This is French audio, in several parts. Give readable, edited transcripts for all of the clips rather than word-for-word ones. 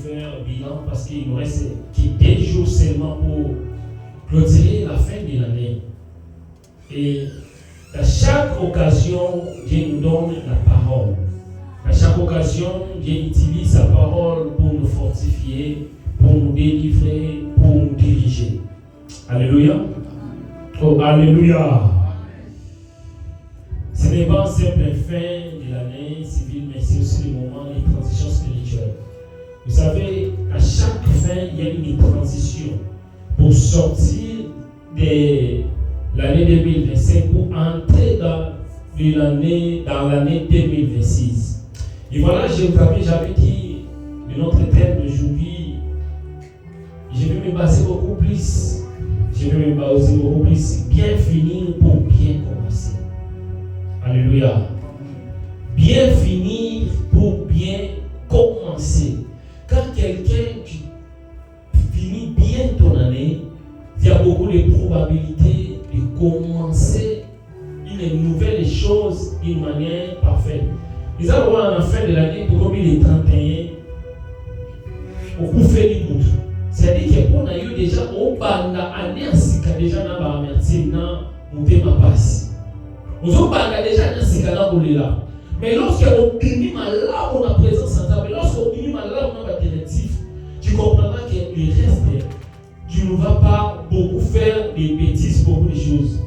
faire un bilan parce qu'il nous reste des jours seulement pour clôturer la fin de l'année. Et à chaque occasion, Dieu nous donne la parole. À chaque occasion, Dieu utilise sa parole pour nous fortifier, pour nous délivrer, pour nous diriger. Alléluia. Oh, alléluia. Ce n'est pas un simple fin de l'année civile, mais c'est aussi le moment de transition spirituelle. Vous savez, à chaque fin, il y a une transition pour sortir de l'année 2025 pour entrer dans l'année 2026. Et voilà, j'avais dit de notre thème d'aujourd'hui, je vais me baser beaucoup plus. Bien finir pour bien commencer. Alléluia. Bien finir pour bien commencer. Quand quelqu'un finit bien ton année, il y a beaucoup de probabilités de commencer une nouvelle chose d'une manière parfaite. Nous allons voir à la fin de l'année, pour combien de 31, au coup fait du monde. C'est-à-dire que pour nous déjà au banda année déjà na ba merci na monter ma passe. Au banda déjà na sikana bolela. Mais lorsque on finit là on a présence en table, lorsque on finit là on a un directif, tu comprendras que le reste tu ne vas pas beaucoup faire des bêtises, beaucoup de choses.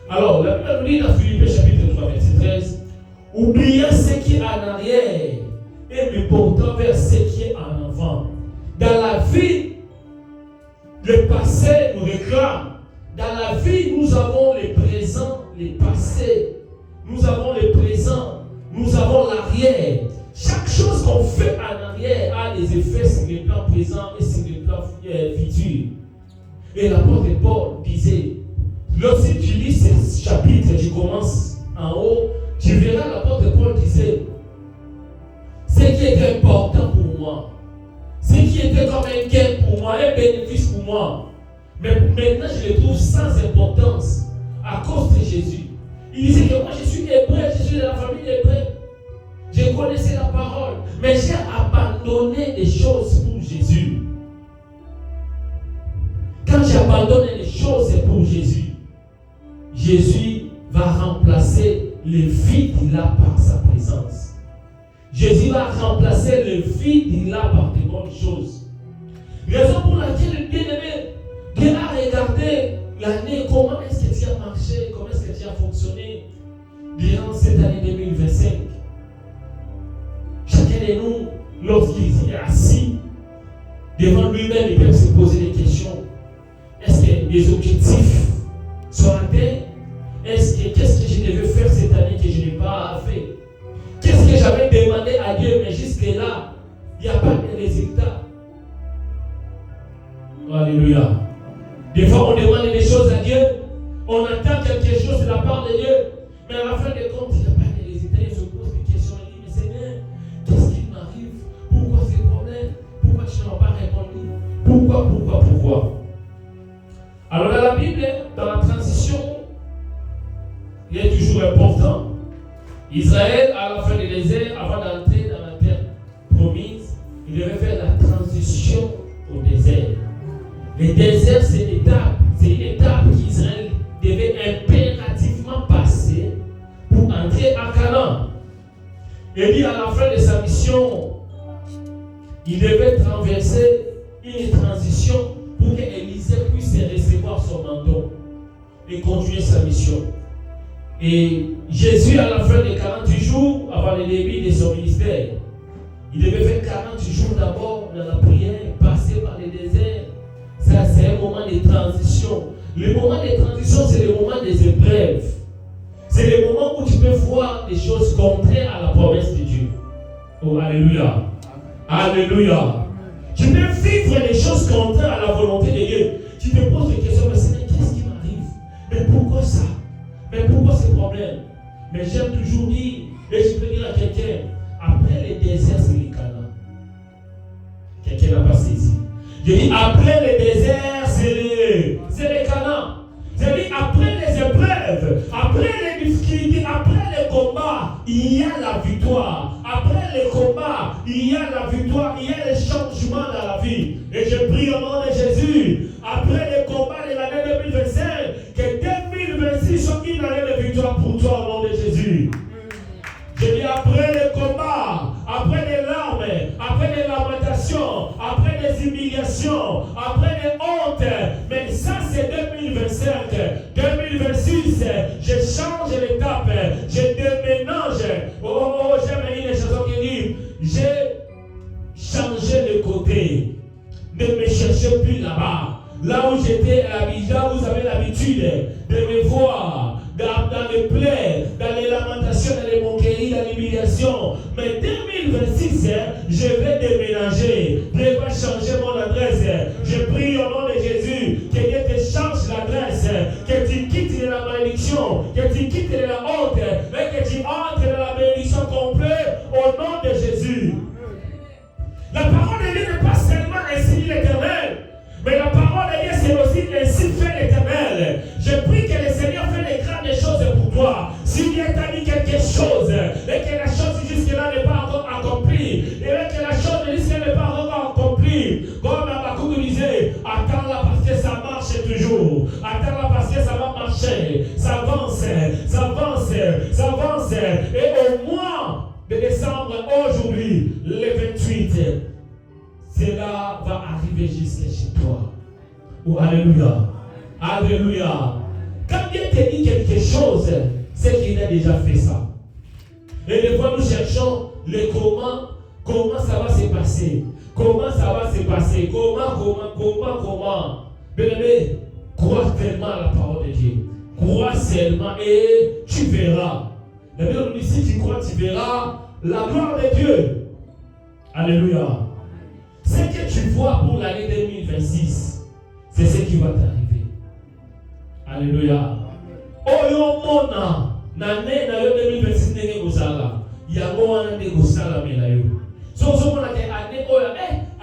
Alors, la Bible nous dit dans Philippiens chapitre 3 verset 13, oubliez ce qui est en arrière et me portant vers ce qui est en avant. Dans la vie, le passé nous réclame. Dans la vie, nous avons le présent, le passé. Nous avons le présent, nous avons l'arrière. Chaque chose qu'on fait en arrière a des effets sur le plan présent et sur le plan futur. Et l'apôtre Paul disait, lorsque tu lis ce chapitre, tu commences en haut, tu verras l'apôtre Paul disait, ce qui est important pour moi, ce qui était comme un gain pour moi, un bénéfice pour moi. Mais maintenant, je le trouve sans importance à cause de Jésus. Il disait que moi, je suis hébreu, je suis de la famille hébreu. Je connaissais la parole, mais j'ai abandonné des choses pour Jésus. Quand j'ai abandonné les choses pour Jésus, Jésus va remplacer le vide qu'il a par sa présence. Jésus va remplacer le vide qu'il a par de bonnes choses. Raison pour laquelle le bien-aimé, Dieu a regardé l'année, comment est-ce que tu as marché, comment est-ce que tu as fonctionné durant cette année 2025. Chacun de nous, lorsqu'il est assis devant lui-même, il peut se poser des questions. Est-ce que les objectifs sont atteints? Qu'est-ce que je devais faire cette année que je n'ai pas fait? Qu'est-ce que j'avais demandé à Dieu, mais jusque-là, il n'y a pas de résultat. Alléluia. Des fois, on demande des choses à Dieu, on attend quelque chose de la part de Dieu, mais à la fin des comptes, il n'y a pas de résultat. Il se pose des questions, il dit, mais Seigneur, qu'est-ce qui m'arrive? Pourquoi ces problèmes? Pourquoi tu n'as pas répondu? Pourquoi? Alors dans la Bible, dans la transition, il est toujours important. Israël, à la fin du désert, avant d'entrer dans la terre promise, il devait faire la transition au désert. Le désert, c'est une étape qu'Israël devait impérativement passer pour entrer à Canaan. Et dit à la fin de sa mission, il devait traverser une transition pour qu'Élisée puisse recevoir son manteau et continuer sa mission. Et Jésus, à la fin de 48 jours, avant le début de son ministère, il devait faire 40 jours d'abord dans la prière, passer par le désert. Ça, c'est un moment de transition. Le moment de transition, c'est le moment des épreuves. C'est le moment où tu peux voir des choses contraires à la promesse de Dieu. Oh, alléluia. Alléluia. Tu peux vivre des choses contraires à la volonté de Dieu. Tu te poses des questions, mais Seigneur, qu'est-ce qui m'arrive? Mais pourquoi ça? Mais pourquoi ce problème? Mais j'aime toujours dire, et je peux dire à quelqu'un, après les déserts, c'est les Canaan. Quelqu'un n'a pas saisi. Je dis, après les déserts, c'est les Canaan. Je dis, après les épreuves, après les difficultés, après les combats, il y a la victoire. Après les combats, il y a la victoire, il y a le changement des humiliations, après des hontes. Mais ça, c'est 2025. 2026, je change l'étape. Je déménage. Oh, j'aime une chanson qui dit, j'ai changé de côté. Ne me cherchez plus là-bas. Là où j'étais à Abidjan, vous avez l'habitude de me voir dans les plaies, dans les lamentations, dans les moqueries, dans l'humiliation. Mais 2026, je vais déménager. Dieu va changer mon adresse. Je prie au nom de Jésus que Dieu te change l'adresse, que tu quittes de la malédiction, que tu quittes de la honte, et que tu entres dans la bénédiction complète au nom de Jésus. La parole de Dieu n'est pas seulement ainsi dit l'Éternel, mais la parole de Dieu c'est aussi ainsi fait l'Éternel. Je prie que le Seigneur fait les grandes choses pour toi. Si Dieu t'a dit quelque chose et que la chose jusque-là n'est pas encore accomplie, et que la chose jusque-là n'est pas encore accomplie, comme Habakkuk disait, attends-la parce que ça marche toujours. Attends-la parce que ça va marcher. Ça avance, ça avance, ça avance. Et au mois de décembre, aujourd'hui, le 28, cela va arriver jusqu'à chez toi. Oh, alléluia. Alléluia. Quand Dieu te dit quelque chose, c'est qu'il a déjà fait ça. Et des fois, nous cherchons le comment ça va se passer. Comment ça va se passer. Comment. Bien-aimé, crois tellement à la parole de Dieu. Crois seulement et tu verras. La Bible nous dit, si tu crois, tu verras la gloire de Dieu. Alléluia. Ce que tu vois pour l'année 2026, c'est ce qui va t'arriver. Alléluia. Oyo mona, l'année 2026 n'est pas ça. Il y a un année qui sala melayo. So mona que année oya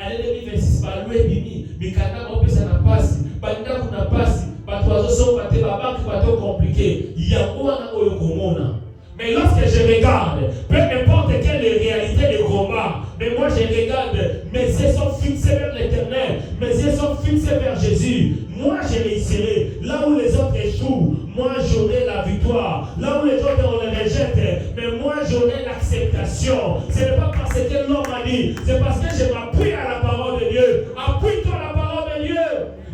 année 2026 ba loué bimi, mikana ko pesa na pasi, banda kuna pasi, batwazo so bate babaki bato compliqué. Il y a un oyo komona. Mais lorsque je regarde, peu importe quelle réalité de combat, mais moi je regarde, mes yeux sont fixés vers l'Éternel, mes yeux sont fixés vers Jésus. Moi je réussirai. Là où les autres échouent, moi j'aurai la victoire. Là où les autres on les rejette, mais moi j'aurai l'acceptation. Ce n'est pas parce que l'homme m'a dit, c'est parce que je m'appuie à la parole de Dieu. Appuie-toi à la parole de Dieu.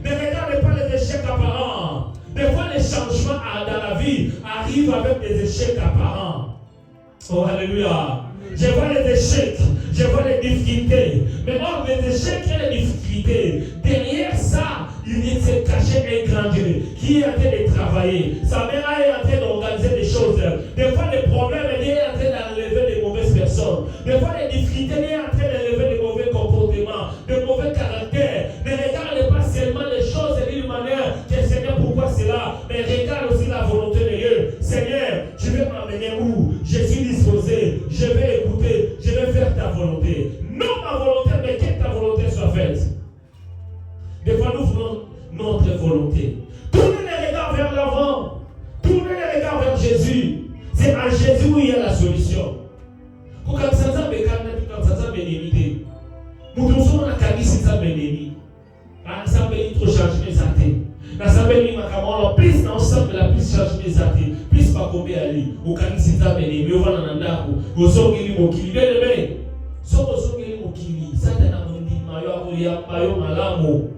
Ne regarde pas les échecs apparents. Des fois, les changements dans la vie arrivent avec des échecs apparents. Oh, alléluia. Je vois les échecs, je vois les difficultés. Mais hors les échecs et les difficultés, derrière ça, il s'est caché un grand Dieu qui est en train de travailler. Sa mère est en train d'organiser des choses. Des fois, les problèmes, il est en train d'enlever des mauvaises personnes. Des fois, les difficultés, il est en train d'enlever des mauvais comportements, de mauvais caractères. Ne regarde pas seulement les choses d'une manière que Seigneur, pourquoi c'est là, mais regarde aussi la volonté de Dieu. Seigneur, tu veux m'amener où? Je suis disposé, je vais écouter, je vais faire ta volonté. Non ma volonté, mais que ta volonté soit faite. Des fois, nous voulons notre volonté. Tournez les regards vers l'avant. Tournez les regards vers Jésus. C'est à Jésus où il y a la solution. Pour que ça soit bénéfique. Nous devons la qualité de bénéfique. Ça bénéfique trop changer mes athées. Ça bénéfique ma camarade. Plus ensemble, la plus changer mes athées. Plus pas combien aller. Au qualité de bénéfique. Au vananda. Au songili mokili. Bien aimé. Songili mokili. Ça t'es dans mon dit mayo malamu.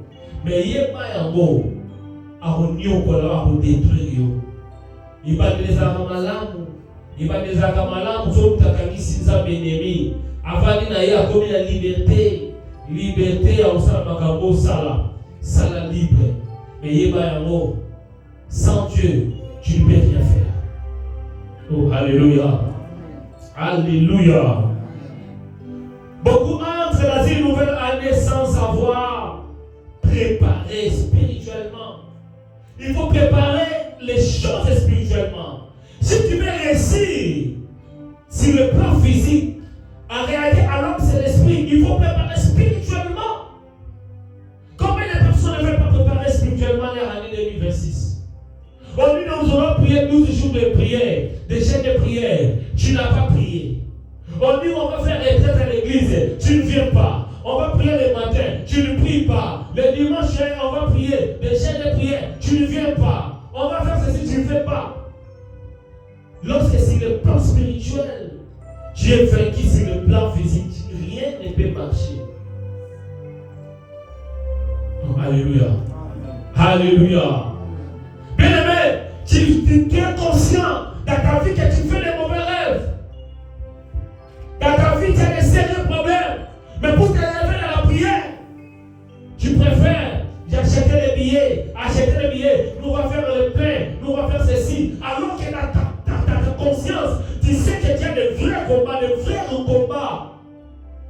Mais il n'y a pas un mot à détruire. Il va des akamalamu. Il va des akamalamu. Sauf que tu as bénémi. Avant il y a comme la liberté. Liberté à Osamakabo Sala. Sala libre. Mais il n'y a pas un mot. Sans Dieu, tu ne peux rien faire. Oh, alléluia. Alléluia. Beaucoup entrent dans une nouvelle année sans savoir préparer spirituellement. Il faut préparer les choses spirituellement. Si tu veux réussir sur le plan physique, en réalité, alors c'est l'esprit. Il faut préparer spirituellement. Combien de personnes ne veulent pas préparer spirituellement l'année 2026? Aujourd'hui, nous allons prier 12 jours de prière, des chaînes de prière. Tu n'as pas prié. Aujourd'hui, on va faire retraite à l'église. Tu ne viens pas. On va prier le matin, tu ne pries pas. Le dimanche, on va prier des chaînes de prière, tu ne viens pas. On va faire ceci, tu ne fais pas. Lorsque c'est le plan spirituel, tu es vaincu sur le plan physique, rien ne peut marcher. Alléluia. Alléluia. Bien-aimé, tu es conscient dans ta vie que tu fais des mauvais rêves. Dans ta vie, tu as des sérieux problèmes. Mais pour te lever dans la prière, tu préfères acheter des billets, nous va faire le pain, nous va faire ceci. Alors que dans ta conscience, tu sais que tu as des vrais combats.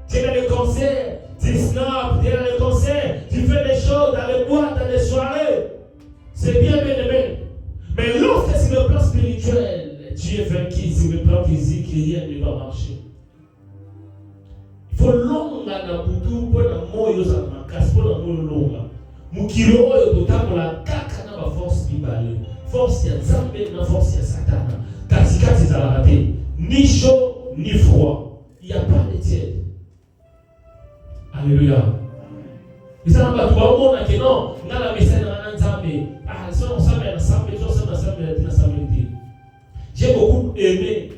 Tu es dans les concerts, tu snaps, tu es dans les concerts, tu fais des choses dans les boîtes, dans les soirées. C'est bien aimé. Mais lorsque sur le plan spirituel, tu es vaincu, sur le plan physique, rien ne va marcher. Il faut l'homme dans la boutou pour la moyo za makas pour la moyo longa. Mukiro oyo totamola kaka na ba force libale. Force ya Nzambe na force ya Satana. Katikati za la raté. Ni chaud ni froid. Il n'y a pas de tiède. Alléluia. Et ça n'a pas tout le monde qui non, dans la message de Nzambe. Ah, ça on s'appelle ensemble, j'ai beaucoup aimé.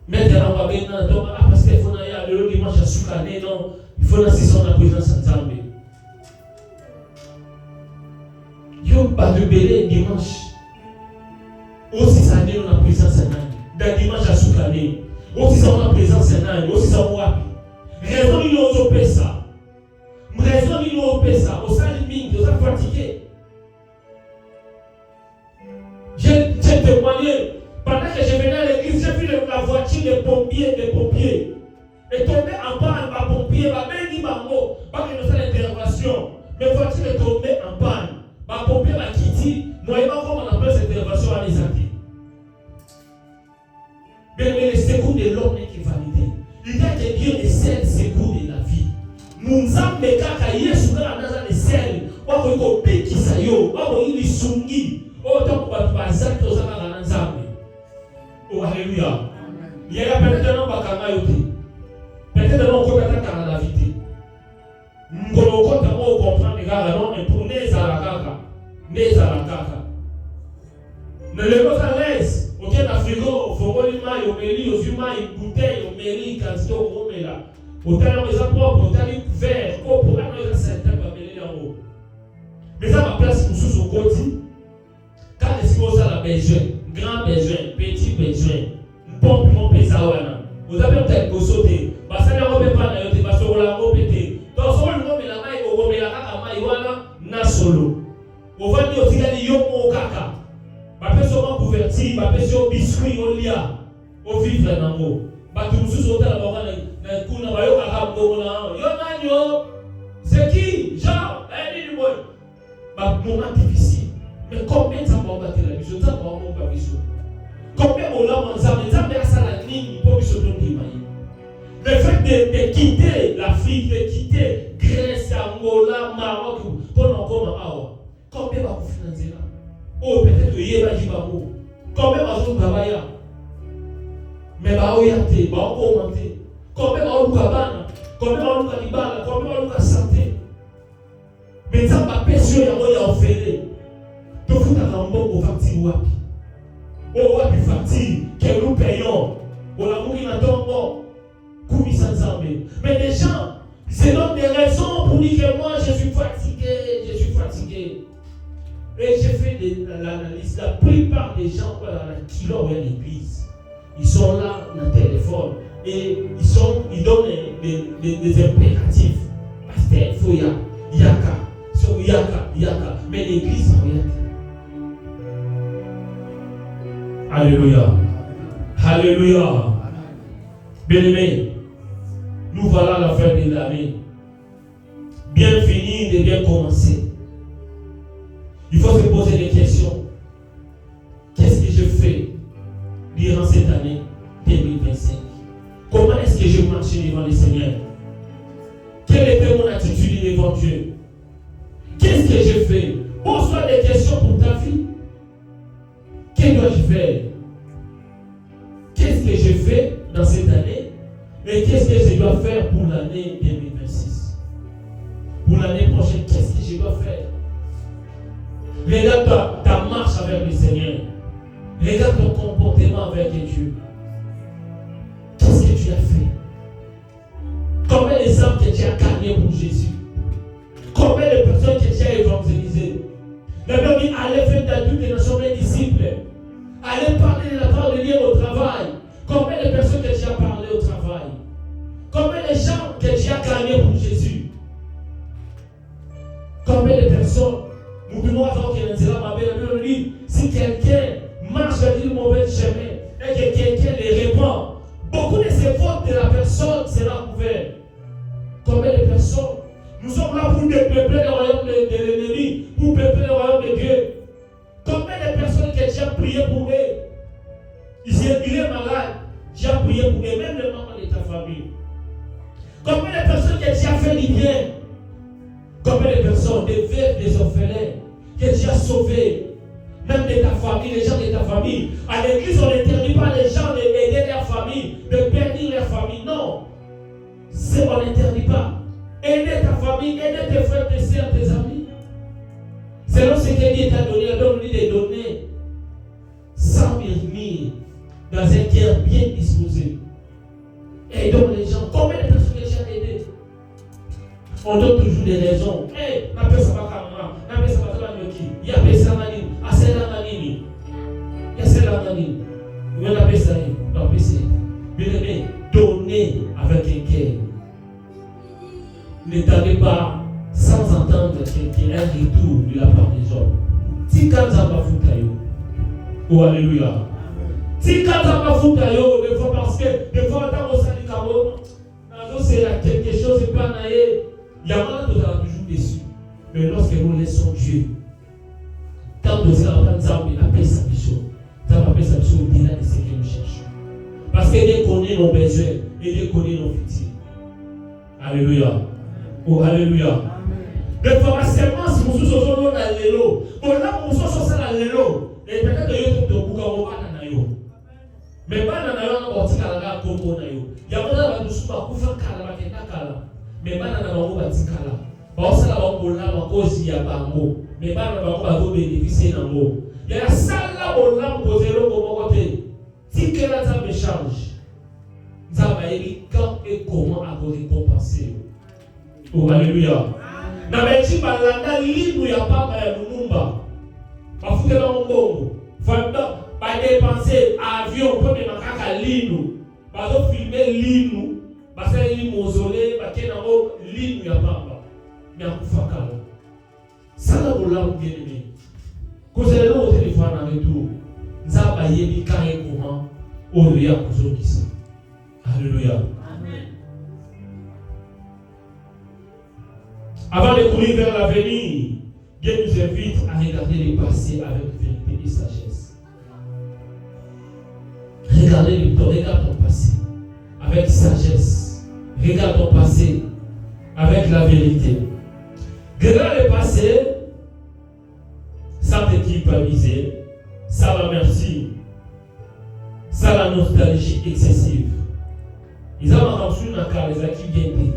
Maintenant, on va bien dans parce qu'il faut aller le dimanche à Soukané, non, il faut assister à la présence de Nzambe. Yo pas de belé dimanche. Aussi ça n'est dans la présence de Nzambe. Dans dimanche à Soukané, aussi ça dans la présence de Nzambe, aussi ça on va. Raison il nous opère ça. Raison il nous opère ça. Au sein limite, vous êtes fatigué. J'ai témoigné. Pendant que je venais à l'église, j'ai vu la voiture des pompiers. Et tombé en panne, ma pompier, ma mère dit ma mot, pas que nous faisons l'intervention. Mais voiture est tombée en panne. Ma pompier m'a quitté. Moi, il m'a comment on appelle cette intervention à les acter. Mais le secours de l'homme n'est que validé. Il y a que Dieu les sept secours de la vie. Nous avons des cas qui sont dans la selle. On va copier qui ça yo. On va y sungi. Autant pour bazar que ça va dans Nzambe. Oh alléluia. Il y a peut-être un homme qui a été. Peut-être un homme qui a été la vie. Nous comprendre les gars non mais pour les à la caca. Les à la caca. Ne le pas à l'aise. OK dans frigo, faut rouler maille au mairie, aux humains, une bouteille au mairie quand c'est au gros là. Autant les propres, autant les verres, au pour la noix ça t'a pas mêler en haut. Mais ça ma place nous sous au côté. Quand est-ce que vous avez besoin, grand besoin, petit besoin, une pompe, mon pésawana. Vous avez peut-être sauté. Parce que vous n'avez pas de parce que vous l'avez répété. Donc, si vous avez la maille, vous avez la caca, na solo. Vous avez dit aussi qu'il y a un caca. Vous avez seulement couverture, vous avez sur biscuit, au lia, au vivre dans l'eau. Vous avez tous sauté la barre, vous avez c'est qui? Jean, dit moment difficile. Mais combien de temps on va faire la vision? Combien on l'a le fait de quitter l'Afrique, de quitter Grèce, Angola, Maroc, pour encore à combien va vous financer là? Oh, peut-être que hier va dire combien va vous travailler? Mais va vous y aller, va vous augmenter. Combien va vous cabana? Combien va vous calibana? Combien va vous santé? Mais ça va pécher, il y a offert. Donc, vous avez un bon facture wapi. Oh, wapi facture que nous payons. On a mouru dans ton mort. Mais les gens se donnent des raisons pour dire que moi je suis fatigué. Et j'ai fait l'analyse. La plupart des gens qui l'ont à l'église, ils sont là dans le téléphone et ils donnent des impératifs. Pasteur, il faut yaka. Mais l'église, rien. Alléluia. Alléluia. Bien-aimés, nous voilà à la fin de l'année. Bien fini et bien commencé. Il faut se poser des questions. Qu'est-ce que je fais durant cette année 2025? Comment est-ce que je marche devant le Seigneur? Quelle était mon attitude devant Dieu? Qu'est-ce que je fais? Pose-toi des questions pour ta vie. Que dois-je faire? Qu'est-ce que je fais dans cette année? Et qu'est-ce que je dois faire pour l'année 2026? Pour l'année prochaine, qu'est-ce que je dois faire? Regarde ta marche avec le Seigneur. Regarde ton comportement avec Dieu. Qu'est-ce que tu as fait? Combien d'exemples que tu as gagné pour Jésus? Combien de personnes que tu as évangélisées? La Bible dit, allez faire d'adultes des nations mes disciples. Allez parler de la parole de Dieu au travail. Combien de personnes que tu as parlé au travail? Combien de gens que tu as gagnés pour Jésus? Combien de personnes? Nous pouvons avoir qui dit, la Bible dit, si quelqu'un marche dans le mauvais chemin et que quelqu'un les répond, beaucoup de ces fautes de la personne sera couvert. Combien de personnes? Nous sommes là pour dépeupler le royaume de l'ennemi, pour peupler le royaume de Dieu. Combien de personnes que tu as prié pour eux? Il est malade, tu as prié pour eux, même le membre de ta famille. Combien de personnes que tu as fait du bien? Combien de personnes, des veuves, des orphelins, que tu as sauvés, même de ta famille, les gens de ta famille. À l'église, on n'interdit pas les gens d'aider leur famille, de bénir leur famille. Non, on n'interdit pas. Aider ta famille, aider tes frères, tes sœurs, tes amis. Selon ce que Dieu t'a donné, donne-lui de donner sans murmure, dans un cœur bien disposé. Aidons les gens. Combien de personnes que tu as aidées? On donne toujours des raisons. Hey, n'a pas ça va camera, n'a pas ça va tranquille. Il y a pas ça manine, à celle-là manine. Il y a celle-là manine. Il y a pas ça, non pas ça. Bien aimé, donnez avec un cœur. N'attendez pas sans entendre qu'il y ait un retour de la part des hommes. Si quand ça va foutre, oh alléluia. Si quand ça va foutre, des fois parce que des fois dans le syndicament, c'est quelque chose c'est pas naïf. Il y a mal de toujours déçu. Mais lorsque nous laissons Dieu, quand nous allons prendre la paix sa mission, ça va paix sa mission au-delà de ce que nous cherchons. Parce qu'il connaît nos besoins et il connaît nos victimes. Alléluia. Oh, alléluia. Des fois, la semence, nous sommes dans l'élo. Bon, là, nous sommes dans l'élo. Et peut-être que nous sommes dans l'élo. Mais pas dans l'élo, nous sommes dans l'élo. Il y a des gens qui sont dans l'élo. Mais pas dans l'élo, nous sommes dans l'élo. Parce que là, nous sommes dans l'élo. Mais pas dans l'élo, nous bénéficier dans l'élo. Il y a ça là, nous sommes dans l'élo. Si quelqu'un me change, nous allons quand et comment récompenser. Oh, alléluia. Na mechi balanda libu ya papa ya Lumumba. Bafuke na mbongo. Fanda ba dépenser avion pour me makaka linu. Bazo filmer linu. Basa yi mausolée bakena ngo linu ya papa. Mais akufaka. Sala bola bien-aimé. Kozele no téléphone avec tout. Nzaba yebi kare comment oya kuzokisa. Alléluia. Avant de courir vers l'avenir, Dieu nous invite à regarder le passé avec vérité et sagesse. Regarde ton passé avec sagesse. Regarde ton passé avec la vérité. Regarde le passé sans te culpabiliser, sans la merci, sans la nostalgie excessive. Ils ont rencontré dans le cas qui viennent.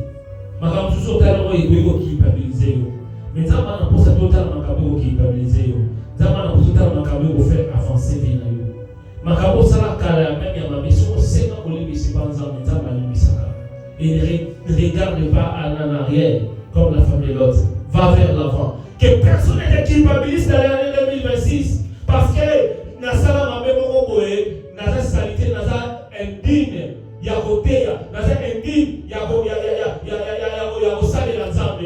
Makambo suso talo ego culpabiliser yo. Mais nzamba na posa total makambo culpabiliser yo. Nzamba na posa total makambo faire avancer vie na yo. Makambo sala kala même ya mabiso sema kolebi sipanza nzamba ni misaka. Et ne regarde pas en arrière comme la femme de l'autre. Va vers l'avant. Que personne ne te culpabilise dans l'année 2026 parce que na sala mabe moko boye, na salité na indigne. Il y a côté, il y a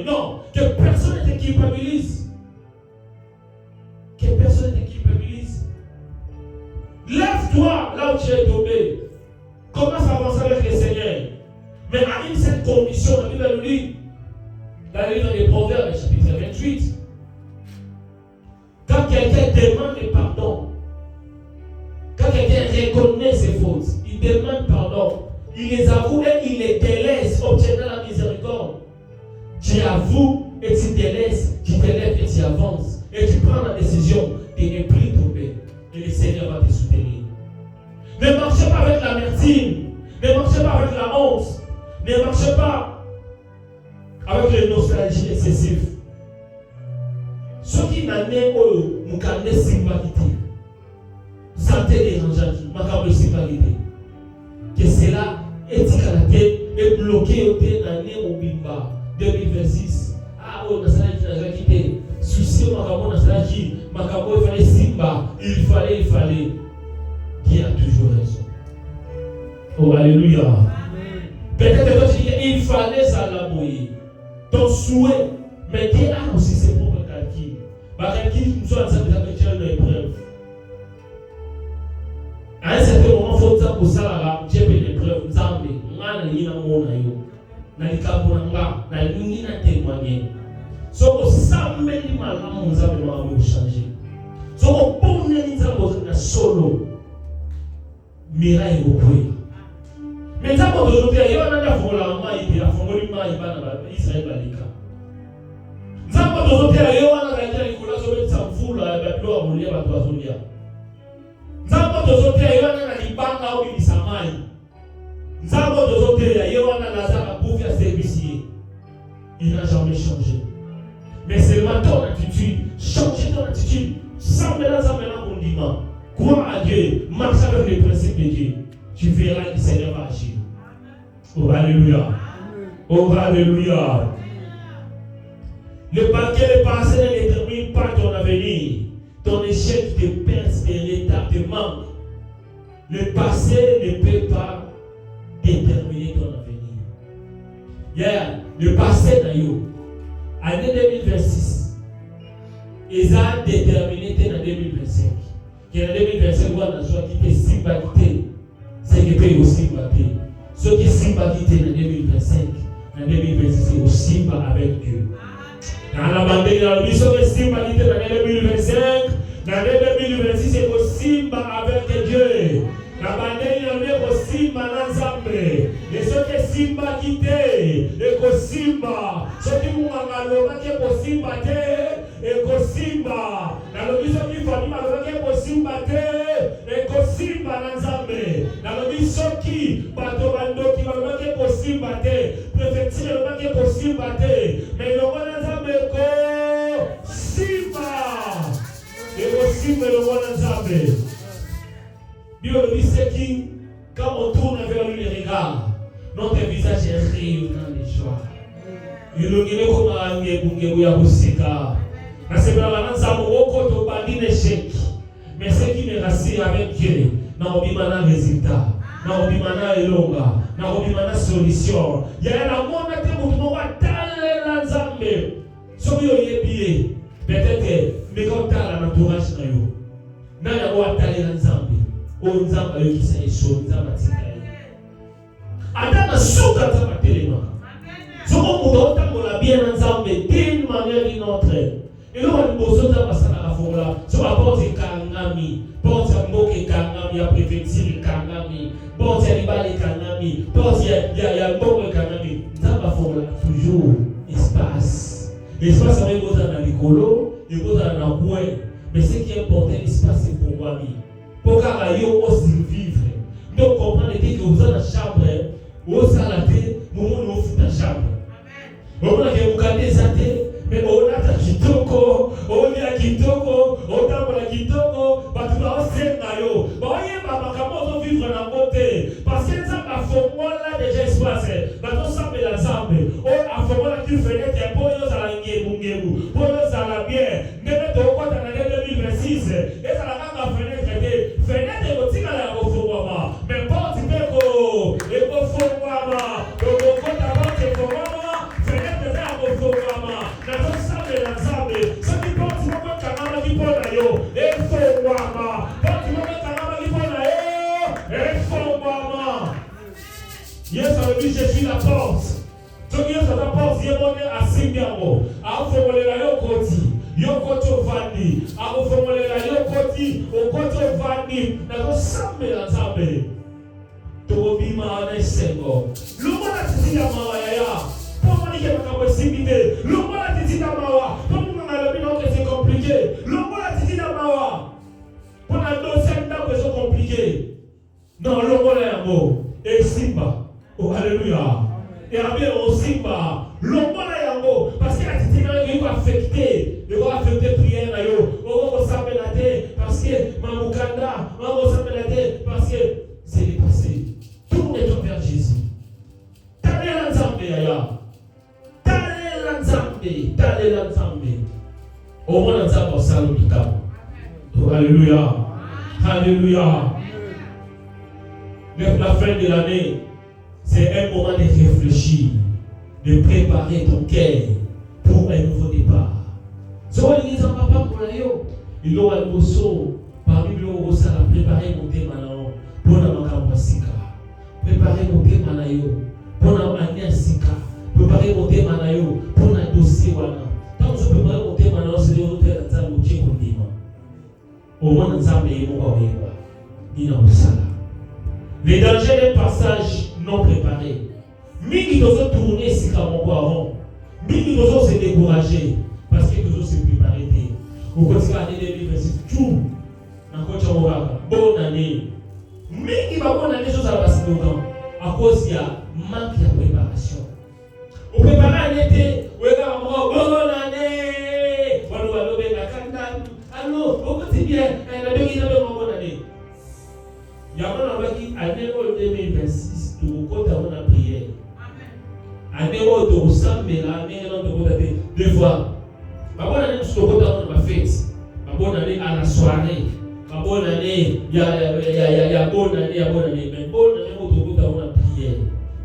non, que personne ne te culpabilise. Que personne ne te culpabilise. Lève-toi là où tu es tombé. Commence à avancer avec le Seigneur. Mais à une seule condition, la Bible nous dit, dans le livre des Proverbes, chapitre 28, quand quelqu'un demande pardon, quand quelqu'un reconnaît ses fautes, il demande pardon. Il les avoue et il les délaisse, obtenant la miséricorde. Tu avoues et tu délaisses, tu te lèves et tu avances. Et tu prends la décision de ne plus tomber. Et le Seigneur va te soutenir. Ne marchez pas avec l'amertume. Ne marchez pas avec la honte. Ne marchez pas avec les nostalgies excessives. Ce qui n'a pas de sympathie. Santé dérangeante, macabre sympathie. Que cela est bloqué au l'année au Bimba 2026. Ah, on a Makabo, il fallait Simba, il fallait. Dieu a toujours raison. Oh, alléluia. Peut-être que toi tu dis il fallait ça l'amoyer. Ton souhait. Mais Dieu a aussi ses propres calculs. Par calcul, nous sommes ensemble avec une épreuve. À un certain moment, il faut que pour ça, Dieu peut une épreuve. Nous avons dit, nous avons dit, nous avons dit, nous avons dit, témoigner. Si on s'amène mal, nous avons changer. Si on pone les hommes solo, miraille au bruit. Mais ça, pour aujourd'hui, il y a un affolement, il y a un affolement, il y a un Israël balika. Ça, pour aujourd'hui, il y a un affolement, il y a un affolement, il y a un affolement, il y a un affolement. Nzambo tozote yona na libanga au bisamai. Nzambo tozote yona na zaka pour faire service. Il n'a jamais changé. Mais seulement ton attitude, changer ton attitude, sans mélanger mon condiment. Crois à Dieu, marche avec les principes de Dieu. Tu verras que le Seigneur va agir. Oh alléluia. Oh alléluia. Le passé ne détermine pas ton avenir. Ton échec te perce et l'état te manque. Le passé ne peut pas déterminer ton avenir. Le passé dans yo, année 2026, ils ont déterminé en 2025. Et en 2025, on a choisi quitter sympathie. C'est que paye aussi sympathie. Ceux qui sympathient en 2025, en 2026, c'est aussi avec Dieu. Dans la bandée, dans le mission de sympathie dans l'année 2025, dans l'année 2026, c'est possible avec Dieu. La bandée, il y a possible dans l'ensemble. Et ceux qui sympathisent, et possible. Ceux qui ont un qui est possible, et possible. Dans le mission qui est possible, et possible dans l'ensemble. Dans le mission qui est possible, préfecture qui est possible, mais le monde ensemble est possible. Et possible le monde ensemble. Dieu le dit, c'est qui, quand on tourne vers lui les regards, notre visage est rayonnant de joie. Il nous dit comment on est pour a aussi car. Parce que maintenant, ça m'a beaucoup de l'échec. Mais ce qui me rassure avec Dieu, n'a pas de résultat, n'a pas de longa, n'a pas de solution. Il y a la monde qui est pour dans l'ensemble. Si vous avez bien, peut-être mais quand tu as l'entourage, il y a l'ensemble. On zamba qui s'est chaud, zamba tikaye. Adama souka zamba telema. Somo muda otamola bien ensemble d'une manière d'une autre. Et nous on bozo zamba sana fola. So apporte kangami, porte mboke kangami, a préfecture kangami, porte libale kangami, porte ya mboke kangami. Zamba fola toujours espace. L'espace avec vous dans l'écolo, et vous dans la coin. Mais ce qui est important, l'espace c'est pour moi. Pour que vous survivre. Donc, comprenez que vous êtes dans la chambre, vous êtes la tête, vous êtes dans la chambre. Vous êtes dans la chambre, mais vous êtes dans la kitoko, vous êtes dans la kitoko, vous êtes dans la kitoko, vous êtes dans la kitoko, vous êtes dans la vivre dans la côté. Parce que ça a formé déjà espace. Dans le sable et l'ensemble, on a formé la fenêtre pour nous à la guerre, pour nous à la bière. Mais nous avons dans l'année 2026, et ça a la fenêtre. Fenêtre au tigre à la Fouama, mais pas du Péco, et au Fouama, au Fouama, fenêtre à la Fouama, dans le sable et l'ensemble, ceux qui portent du moment Kanama qui portent à yo, et Fouama, portent du moment Kanama qui portent à yo, et Fouama. Yes, ça veut dire je suis la porte. Ceux qui sont la porte, ils vont à Singamo, à Fouama, yo Koti. Yokoto vandi, ako formulela yokoti, okoto vandi, nako sambe la sambe. Tobima na sengo. Lumana titina mawa ya. Comment dire que ma possibilité? Lumana titina mawa. Comment on a le bilan que c'est compliqué? Lumana titina mawa. Pour la deuxième temps que c'est compliqué. Non, lumana ya mo. Et simba. Oh alléluia. Et après on simba. Lumana ya mo. Parce que la titina il va affecter. Il va affecter prière. On va s'appeler parce que Mamoukanda, on va s'appeler parce que c'est le passé. Tournez-toi vers Jésus. T'allez l'ensemble, Yaya. T'allez l'ensemble. Au moins, l'ensemble, on s'allume. Alléluia. Alléluia. La fin de l'année, c'est un moment de réfléchir, de préparer ton cœur pour un nouveau départ. Si on dit ça, papa, pour la yo, il aura le bosso, parmi le haut, ça a préparé mon thème pour la macambasika. Préparer mon thème à la yo, pour la maniasika. Préparer mon thème à la yo, pour la dossier. Tant que je prépare mon thème à la yo, c'est de l'autre à la table. Au moins, nous avons mis mon les dangers d'un passage non préparé. Miki doit tourner si comme on voit. Miki doit se décourager parce que toujours se préparer. Au quotidien l'année 2026, tout n'a pas bonne année. Miki va bonne année chose à la base à cause il y a manque de préparation. Au préparer l'été, on va bonne année. On va lever la candale. Alors, au quotidien, elle a donné une bonne année. Il y a un homme qui, année 2026, tout le monde a prié. Année où tu ressembles, mais l'année où tu as deux fois. Ma bonne année, tout le monde a fête. Ma bonne année à la soirée. Ma bonne année, il y a bonne année, il y a bonne année. Mais bonne année où tout le monde a prié.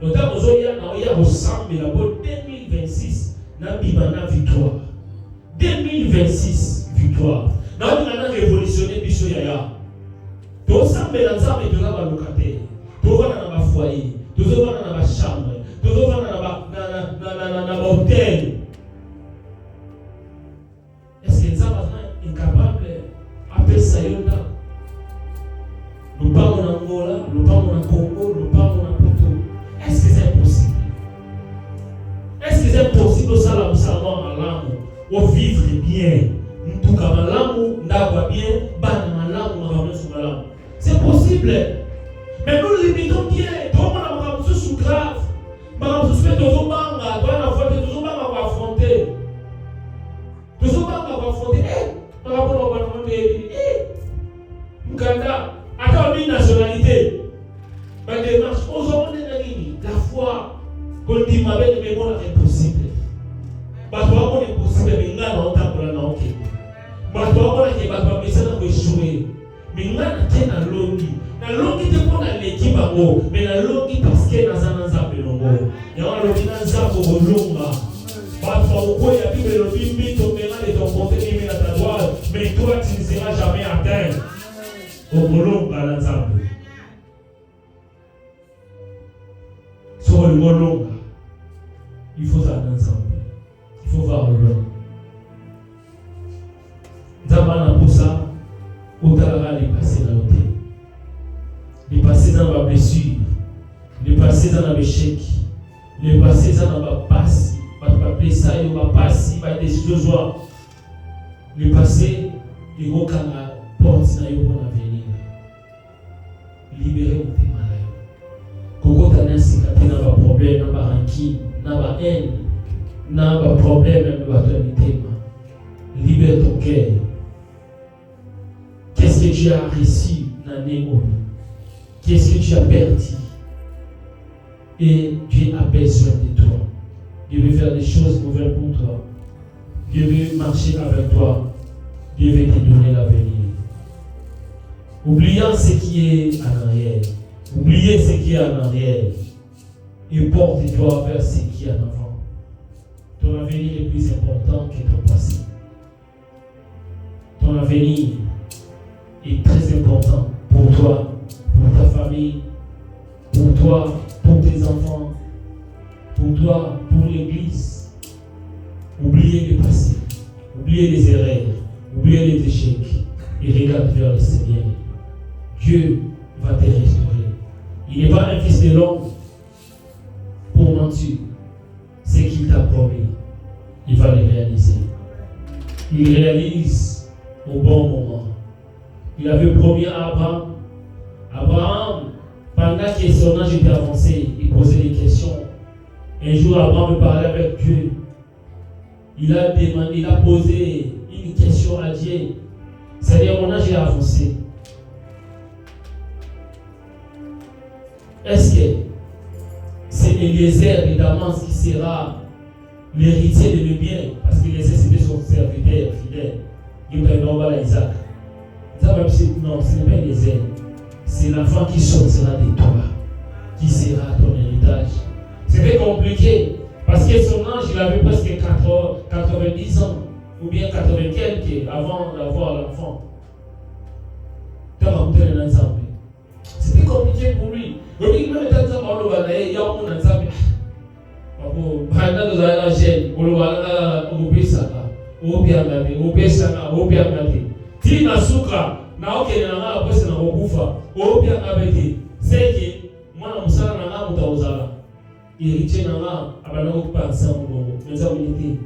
Donc, quand il y a ressemble, la bonne 2026, n'a pas victoire. 2026, victoire. Nous avons révolutionné Bicho Yaya. Tout ça, mais dans ça, nous avons locataire. Tout va dans le foyer. Tout va dans la chambre. Tout va dans l'hôtel. Est-ce que nous sommes incapables d'appeler ça là? Nous parlons en Angola, nous parlons en Congo, nous parlons en Porto. Est-ce que c'est impossible? Est-ce que c'est impossible de ça, nous savons à l'âme, ou vivre bien? Tout cas, l'amour, n'avoir bien, c'est possible. Mais nous limitons bien. Tout le monde a sous grave. Madame, vous faites toujours banga. Toujours banga à affronter. Toujours banga à affronter. Madame, on va affronter. Mkanda, attends une nationalité. Ma démarche, aujourd'hui, la foi, qu'on dit ma belle, mais bon, c'est impossible. Parce que on est possible, mais il y a longtemps pour la langue. Parce que on a qui va pas baisser dans le jouer. Mais il y a un longi. La longi te prend dans l'équipe à mots. Mais la longi parce que dans un ensemble de mots. Il y a un longi dans un ensemble de longa. Parfois, au coin, il y a plus de longi, mais ton mélange de ton côté, il met à ta droite. Mais toi, tu ne seras jamais atteint. Au molon, dans l'ensemble. Sur le molon, il faut ça ensemble. Il faut voir le long. D'abord, pour ça, au-delà les passer dans l'hôtel, les passer dans la blessure, les passer dans l'échec, les passer dans la passe, pas ça, il va passer, pas des joie, les passer, les gros quand la porte n'a eu bon avenir. Libérer mon thème là. Quand tu as un cicatrice, n'a pas problème, n'a pas rancune, n'a pas haine, n'a pas problème, n'a pas thème. Libère ton cœur. Qu'est-ce que tu as reçu dans l'année? Qu'est-ce que tu as perdu? Et Dieu a besoin de toi. Dieu veut faire des choses nouvelles pour toi. Dieu veut marcher avec toi. Dieu veut te donner l'avenir. Oubliant ce qui est en arrière. Oubliez ce qui est en arrière. Et porte-toi vers ce qui est en avant. Ton avenir est plus important que ton passé. Ton avenir est très important pour toi, pour ta famille, pour toi, pour tes enfants, pour toi, pour l'église. Oubliez le passé, oubliez les erreurs, oubliez les échecs et regarde vers le Seigneur. Dieu va te restaurer. Il n'est pas un fils de l'homme pour mentir. Ce qu'il t'a promis, il va le réaliser. Il réalise au bon moment. Il avait promis à Abraham. Abraham, pendant que son âge était avancé, il posait des questions. Un jour, Abraham parlait avec Dieu. Il a posé une question à Dieu. C'est-à-dire, mon âge est avancé. Est-ce que c'est Eliezer de Damas qui sera l'héritier de mes biens? Parce qu'Eliezer c'était son serviteur fidèle. Il m'a nommé à Isaac. Non, ce n'est pas les ailes. C'est l'enfant qui sortira de toi, qui sera ton héritage. C'était compliqué, parce que son âge, il avait presque 90 ans, ou bien 80 quelques avant d'avoir l'enfant. C'était compliqué pour lui. Il m'a dit il y a un ensemble. Tina suka na okene na ngala pesa na okufa obia ngabeti seki mwana musala na ngala mutauzala iriche na ngala abana okupansa mbongo nza unité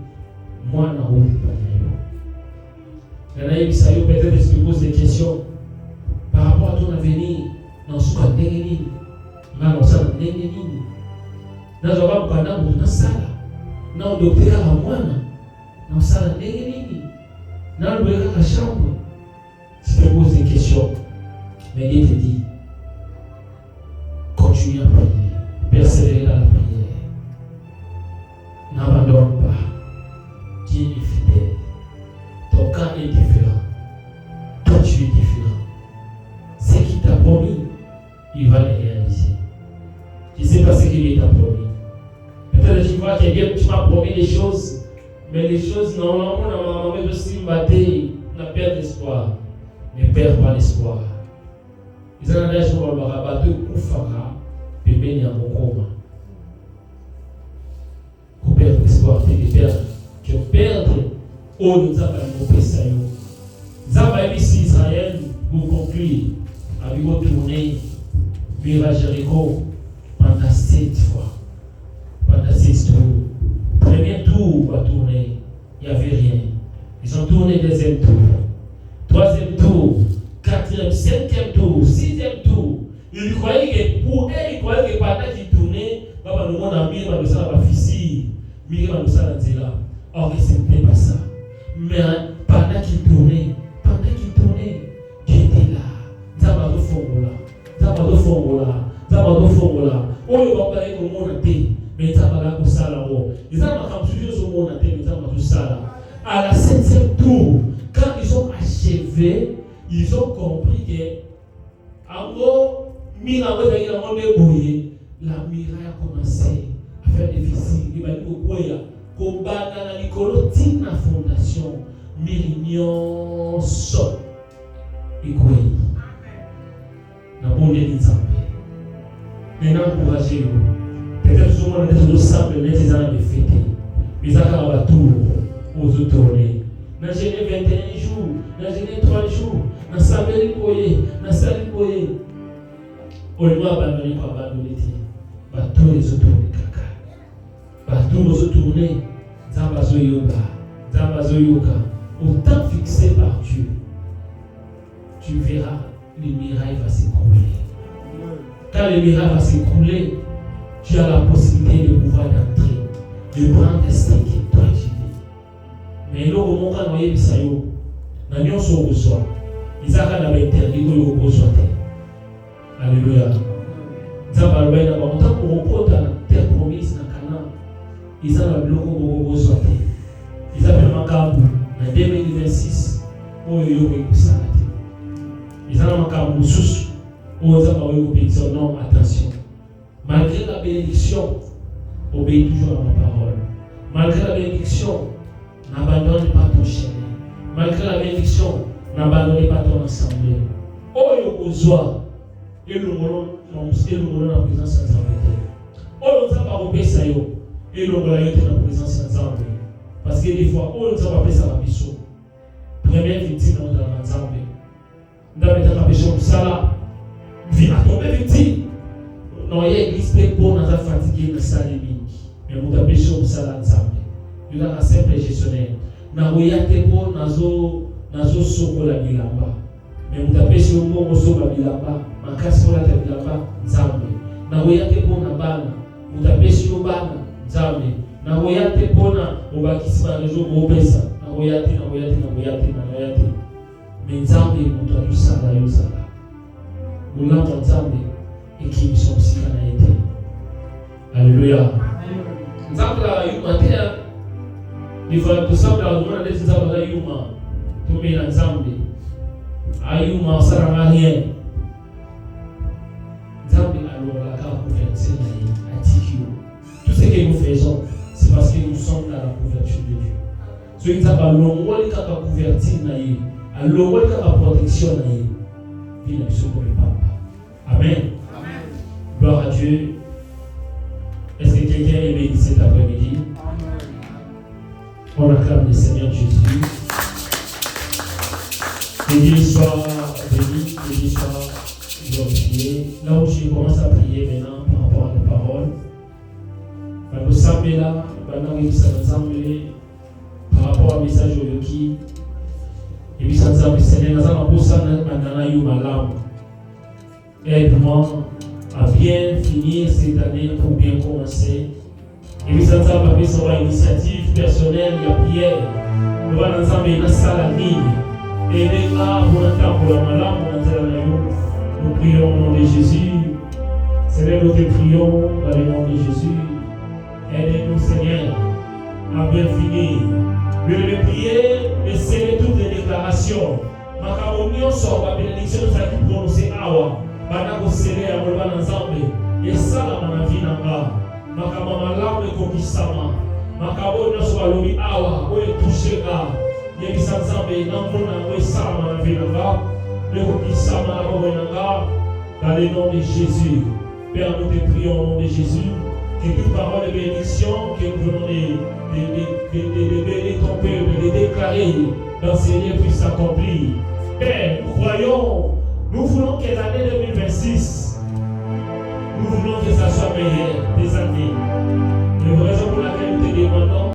mwana obi panyo na yebisa yo peut-être que tu poses des questions par rapport à ton avenir na suka ndenge nini ngala musala ndenge nini na zoba mkanda mutu na sala na docteur wa mwana na musala ndenge nini na lweka ka chambre. Si tu te poses des questions, mais Dieu te dit, continue à prier, persévérer dans la prière. N'abandonne pas. Dieu est fidèle. Ton cas est différent. Toi, tu es différent. Ce qu'il t'a promis, il va le réaliser. Je ne sais pas ce qu'il t'a promis. Peut-être que tu vois que tu m'as promis des choses, mais les choses, normalement, on a aussi battu, on a perdu l'espoir. Ne perds pas l'espoir. Ils ont un jour le rabat de Koufara, Pébé à Mokoma. Qu'on perd l'espoir, que perdre, oh, nous avons un peu ça. Nous avons ici Israël, vous conclure, avec vos tournées, Mira Jéricho, pendant 7 fois. Pendant 6 tours. Premier tour, on va tourner, il n'y avait rien. Ils ont tourné deuxième tour. Troisième tour, quatrième, cinquième tour, sixième tour. Il croyait que pour elle, il croyait que pendant qu'il tournait, le monde a mis dans le sang la fissure, mis dans le sang la zéla. Or, ce n'était pas ça. Mais pendant qu'il tournait, Dieu était là. Zabado Fongola. Oh, il va parler comme on a dit, mais Zabala Kosala. Ils ont toujours ce monde a dit, mais Zabado Sala. À la 7e tour, quand ils ont achevé, ils ont compris que en gros, la miraille a commencé à faire des visites. Il va dire qu'on va dans la Nicolotique, la fondation, Mérignon, Sot, et quoi. Dans le monde des Nzambé. Maintenant, encouragez-vous. Peut-être que nous avons des sables, mais ils ont fêté. Mais ils ont tout aux autres tournées. Dans Genève 21 jours, dans Genève 3 jours, dans Sabeli Poye, dans Sali Poye. On doit abandonner pour abandonner. Tous les autres tournées, caca. Tous les autres tournées, Zambazo Yoga. Autant fixé par Dieu, tu verras, le miracle va s'écrouler. Quand le miracle va s'écrouler, tu as la possibilité de pouvoir entrer, de prendre des steaks et toi tu dis. Mais là, au moment où on a eu ça, on a mis son besoin. Ils ont interdit de le besoin. Alléluia. Ils ont parlé d'abord, autant qu'on reporte la terre promise dans Canaan, ils ont le besoin. Ils ont fait un camp en 2026 pour y avoir ça. Ils ont un camp sous. Non, attention. Malgré la bénédiction, obéis toujours à ma parole. Malgré la bénédiction, n'abandonne pas ton chemin. Malgré la bénédiction, n'abandonne pas ton assemblée. Oh, il y a et le moment la présence sans enlever. Oh, nous avons pas obéi ça, et le moment la présence sans enlever. Parce que des fois, oh, nous avons pas fait ça la mission. Première victime dans l'ensemble. Nous avons été empêchés de ça là. Vie à tomber victime. Non, il y a une église qui est bonne, nous avons fatigué dans sa limite. Mais nous avons péché de ça là ensemble. Nous avons un simple gestionnaire. Nous avons été bon, nous avons sauvé la bilamba. Mais nous avons péché de bon, nous avons sauvé la bilamba. En cas où la bilamba, nous avons été bon, nous avons péché de bana, nous avons été bon, nous avons été bon, nous avons été mais Nzambe mutu atusala yozala. Mulamba Nzambe ekibiso musika na ete. Alléluia. Nzambe la yumatea. Lifa kusamba la zona ndezi Nzambe la yuma. Tumela Nzambe. Aïe, on ça n'a rien. Alors la couverture tout ce que nous faisons, c'est parce que nous sommes dans la couverture de Dieu. Ce qui est la couverture, alors la protection, il est sur le Papa. Amen. Gloire à Dieu. Est-ce que quelqu'un est béni cet après-midi? On acclame le Seigneur Jésus. Que Dieu soit béni, que Dieu soit glorifié. Là où je commence à prier maintenant par rapport à la parole, par rapport au message de Yoki, et puis ça nous a Seigneur, aide-moi à bien finir cette année pour bien commencer. Et puis ça nous a fait une initiative personnelle, la prière. Nous allons nous amener dans la ligne. Et là, nous prions au nom de Jésus. Seigneur, nous te prions dans le nom de Jésus. Aide-nous, Seigneur, à bien finir. Je vais prier et sceller toutes les déclarations. Ma communion sort la bénédiction de sa vie prononcée Awa. Banako sceller à Molban ensemble. Et ça, la vie n'a pas. Ma kamama là, on est sama. Ma kabo ne soit l'obi Awa. On est touché là. Il y a des ensemble. Dans mon âme, ça, la vie n'a pas. Le sama dans le nom de Jésus. Père, nous te prions au nom de Jésus. Que toute parole de bénédiction que nous venons de bénir ton peuple, de déclarer dans ces lieux puisse s'accomplir. Père, nous croyons, nous voulons que l'année 2026, nous voulons que ça soit meilleur des années. C'est la raison pour laquelle nous te demandons